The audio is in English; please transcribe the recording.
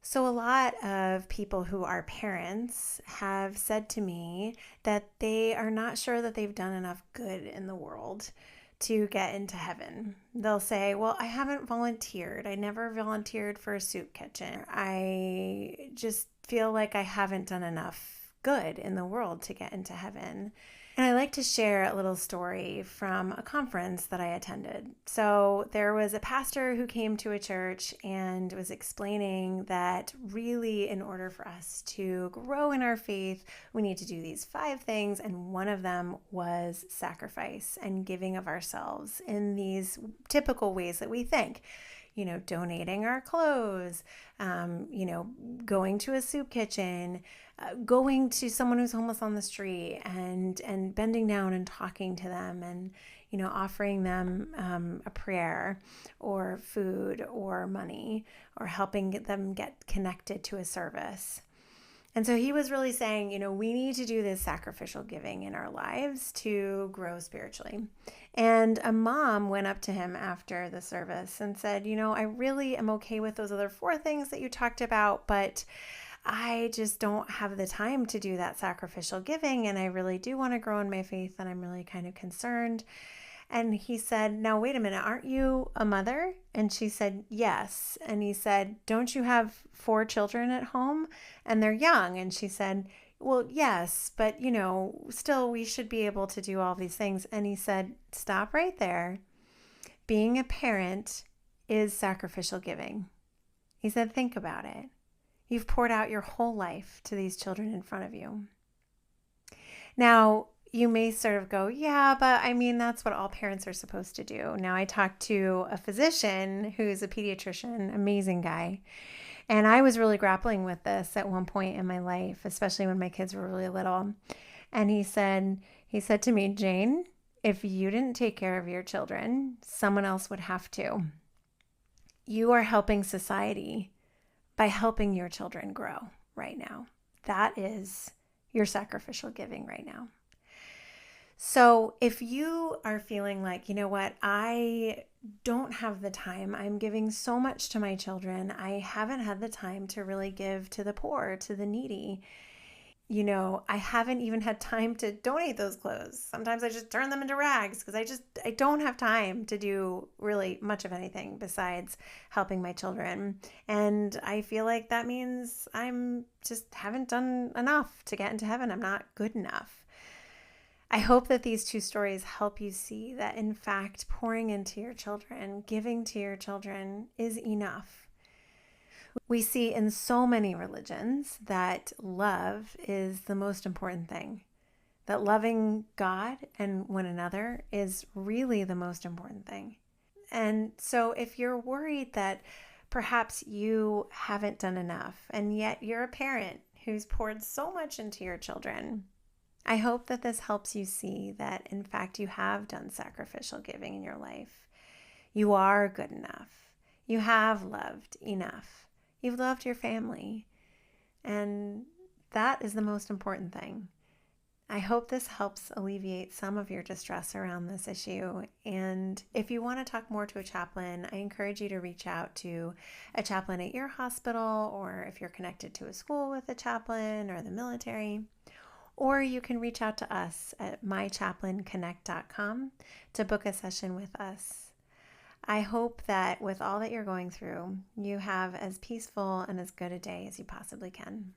So, a lot of people who are parents have said to me that they are not sure that they've done enough good in the world to get into heaven. They'll say, well, I haven't volunteered. I never volunteered for a soup kitchen. I just feel like I haven't done enough good in the world to get into heaven. And I like to share a little story from a conference that I attended. So there was a pastor who came to a church and was explaining that really, in order for us to grow in our faith, we need to do these 5 things. And one of them was sacrifice and giving of ourselves in these typical ways that we think. Donating our clothes, going to a soup kitchen, going to someone who's homeless on the street and bending down and talking to them and, offering them a prayer or food or money or helping them get connected to a service. And so he was really saying, we need to do this sacrificial giving in our lives to grow spiritually. And a mom went up to him after the service and said, I really am okay with those other 4 things that you talked about, but I just don't have the time to do that sacrificial giving. And I really do want to grow in my faith. And I'm really kind of concerned. And he said, now, wait a minute, aren't you a mother? And she said, yes. And he said, don't you have 4 children at home? And they're young. And she said, well, yes, but, still we should be able to do all these things. And he said, stop right there. Being a parent is sacrificial giving. He said, think about it. You've poured out your whole life to these children in front of you. Now, you may sort of go, yeah, but I mean, that's what all parents are supposed to do. Now, I talked to a physician who's a pediatrician, amazing guy. And I was really grappling with this at one point in my life, especially when my kids were really little. And he said to me, Jane, if you didn't take care of your children, someone else would have to. You are helping society by helping your children grow right now. That is your sacrificial giving right now. So if you are feeling like, I don't have the time, I'm giving so much to my children, I haven't had the time to really give to the poor, to the needy. I haven't even had time to donate those clothes. Sometimes I just turn them into rags because I don't have time to do really much of anything besides helping my children. And I feel like that means I'm just haven't done enough to get into heaven. I'm not good enough. I hope that these 2 stories help you see that, in fact, pouring into your children, giving to your children is enough. We see in so many religions that love is the most important thing, that loving God and one another is really the most important thing. And so if you're worried that perhaps you haven't done enough, and yet you're a parent who's poured so much into your children, I hope that this helps you see that, in fact, you have done sacrificial giving in your life. You are good enough. You have loved enough. You've loved your family. And that is the most important thing. I hope this helps alleviate some of your distress around this issue. And if you want to talk more to a chaplain, I encourage you to reach out to a chaplain at your hospital, or if you're connected to a school with a chaplain or the military. Or you can reach out to us at mychaplainconnect.com to book a session with us. I hope that with all that you're going through, you have as peaceful and as good a day as you possibly can.